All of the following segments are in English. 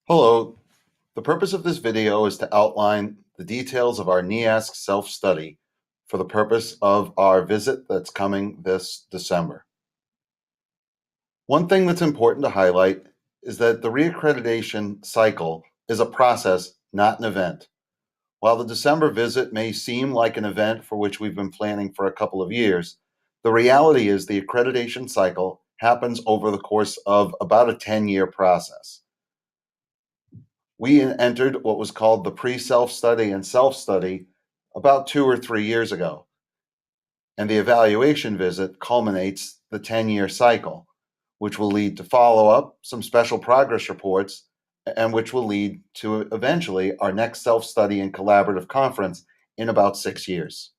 Hello, the purpose of this video is to outline the details of our NEASC self-study for the purpose of our visit that's coming this December. One thing that's important to highlight is that the reaccreditation cycle is a process, not an event. While the December visit may seem like an event for which we've been planning for a couple of years, the reality is the accreditation cycle happens over the course of about a 10-year process. We entered what was called the pre-self-study and self-study about 2 or 3 years ago. And the evaluation visit culminates the 10-year cycle, which will lead to follow-up, some special progress reports, and which will lead to eventually our next self-study and collaborative conference in about 6 years.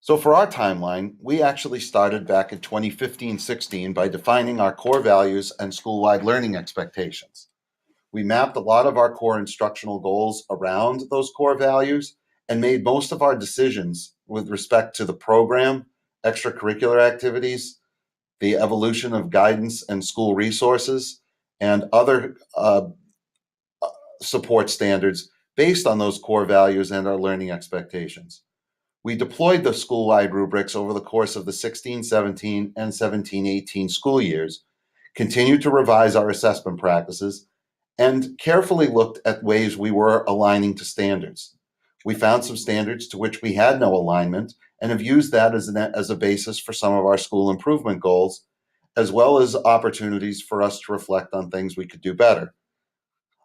So for our timeline, we actually started back in 2015-16 by defining our core values and school-wide learning expectations. We mapped a lot of our core instructional goals around those core values and made most of our decisions with respect to the program, extracurricular activities, the evolution of guidance and school resources, and other support standards based on those core values and our learning expectations. We deployed the school-wide rubrics over the course of the 16-17 and 17-18 school years, continued to revise our assessment practices, and carefully looked at ways we were aligning to standards. We found some standards to which we had no alignment and have used that as a basis for some of our school improvement goals, as well as opportunities for us to reflect on things we could do better.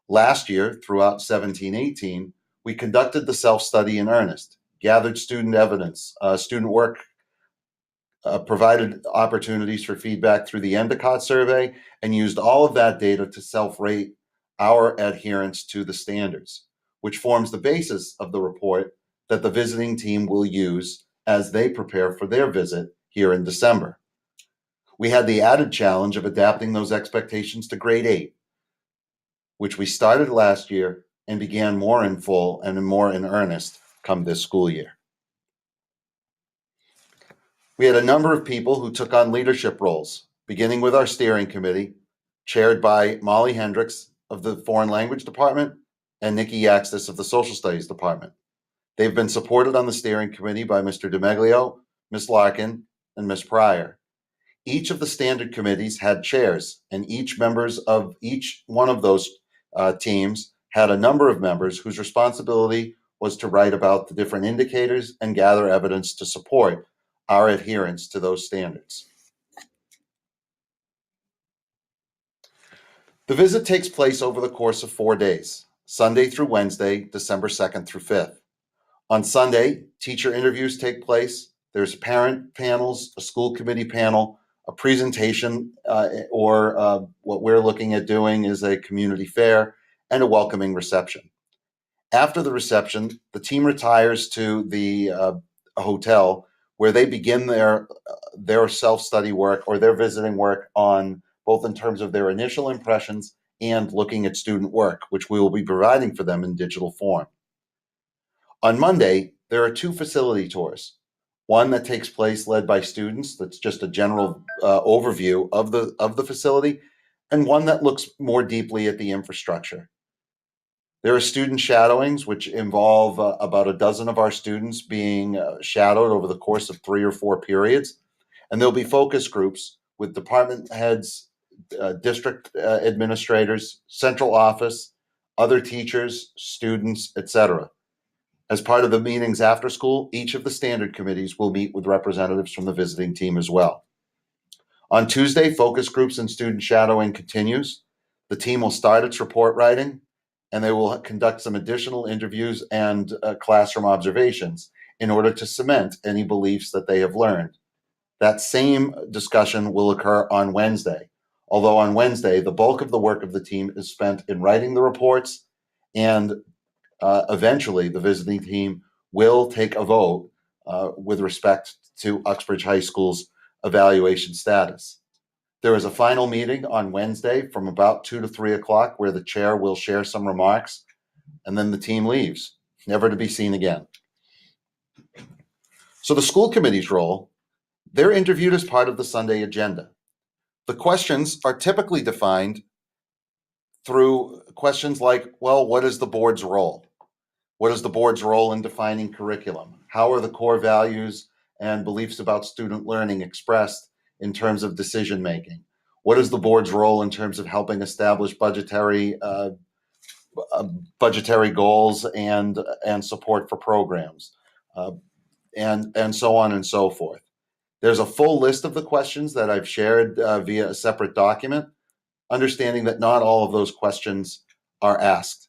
Last year, throughout 17-18, we conducted the self-study in earnest, gathered student evidence, student work, provided opportunities for feedback through the Endicott survey, and used all of that data to self-rate our adherence to the standards, which forms the basis of the report that the visiting team will use as they prepare for their visit here in December. We had the added challenge of adapting those expectations to grade 8, which we started last year and began more in full and more in earnest come this school year. We had a number of people who took on leadership roles, beginning with our steering committee, chaired by Molly Hendricks of the Foreign Language Department and Nikki Yaxtis of the Social Studies Department. They've been supported on the steering committee by Mr. DeMeglio, Ms. Larkin, and Ms. Pryor. Each of the standard committees had chairs, and each members of each one of those teams had a number of members whose responsibility was to write about the different indicators and gather evidence to support our adherence to those standards. The visit takes place over the course of 4 days, Sunday through Wednesday, December 2nd through 5th. On Sunday, teacher interviews take place. There's parent panels, a school committee panel, a presentation, or what we're looking at doing is a community fair, and a welcoming reception. After the reception, the team retires to the hotel where they begin their self-study work or their visiting work on both in terms of their initial impressions and looking at student work, which we will be providing for them in digital form. On Monday, there are 2 facility tours. One that takes place led by students, that's just a general overview of the facility, and one that looks more deeply at the infrastructure. There are student shadowings, which involve about a dozen of our students being shadowed over the course of 3 or 4 periods. And there'll be focus groups with department heads, district administrators, central office, other teachers, students, etc. As part of the meetings after school, each of the standard committees will meet with representatives from the visiting team as well. On Tuesday, focus groups and student shadowing continues. The team will start its report writing, and they will conduct some additional interviews and classroom observations in order to cement any beliefs that they have learned. That same discussion will occur on Wednesday, although on Wednesday, the bulk of the work of the team is spent in writing the reports, and eventually the visiting team will take a vote with respect to Uxbridge High School's evaluation status. There is a final meeting on Wednesday from about 2 to 3 o'clock where the chair will share some remarks, and then the team leaves, never to be seen again. So the school committee's role, they're interviewed as part of the Sunday agenda. The questions are typically defined through questions like, well, what is the board's role? What is the board's role in defining curriculum? How are the core values and beliefs about student learning expressed in terms of decision making? What is the board's role in terms of helping establish budgetary goals and support for programs, and so on and so forth? There's a full list of the questions that I've shared via a separate document, understanding that not all of those questions are asked.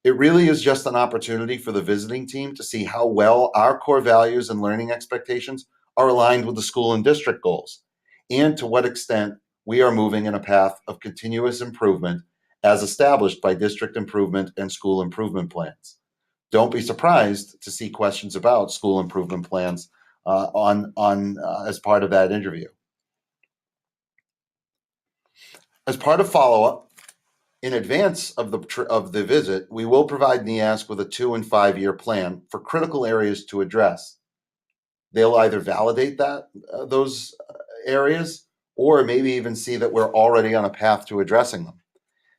It really is just an opportunity for the visiting team to see how well our core values and learning expectations are aligned with the school and district goals, and to what extent we are moving in a path of continuous improvement as established by district improvement and school improvement plans. Don't be surprised to see questions about school improvement plans as part of that interview. As part of follow-up, in advance of the visit, we will provide NEASC with a 2 and 5 year plan for critical areas to address. They'll either validate those areas, or maybe even see that we're already on a path to addressing them.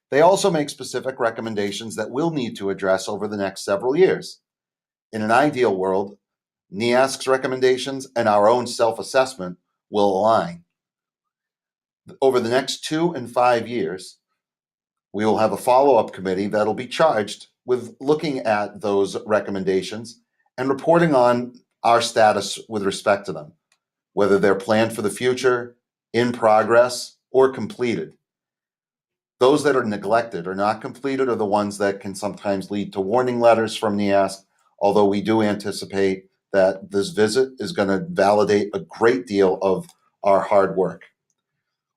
They also make specific recommendations that we'll need to address over the next several years. In an ideal world, NEASC's recommendations and our own self-assessment will align. Over the next 2 and 5 years, we will have a follow-up committee that'll be charged with looking at those recommendations and reporting on our status with respect to them, whether they're planned for the future, in progress, or completed. Those that are neglected or not completed are the ones that can sometimes lead to warning letters from NEASC, although we do anticipate that this visit is going to validate a great deal of our hard work.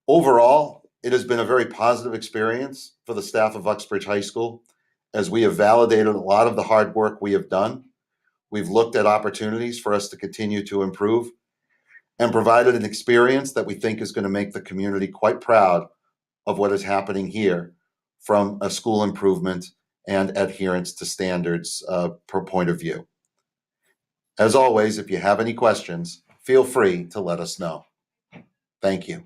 Overall, it has been a very positive experience for the staff of Uxbridge High School, as we have validated a lot of the hard work we have done. We've looked at opportunities for us to continue to improve and provided an experience that we think is going to make the community quite proud of what is happening here from a school improvement and adherence to standards per point of view. As always, if you have any questions, feel free to let us know. Thank you.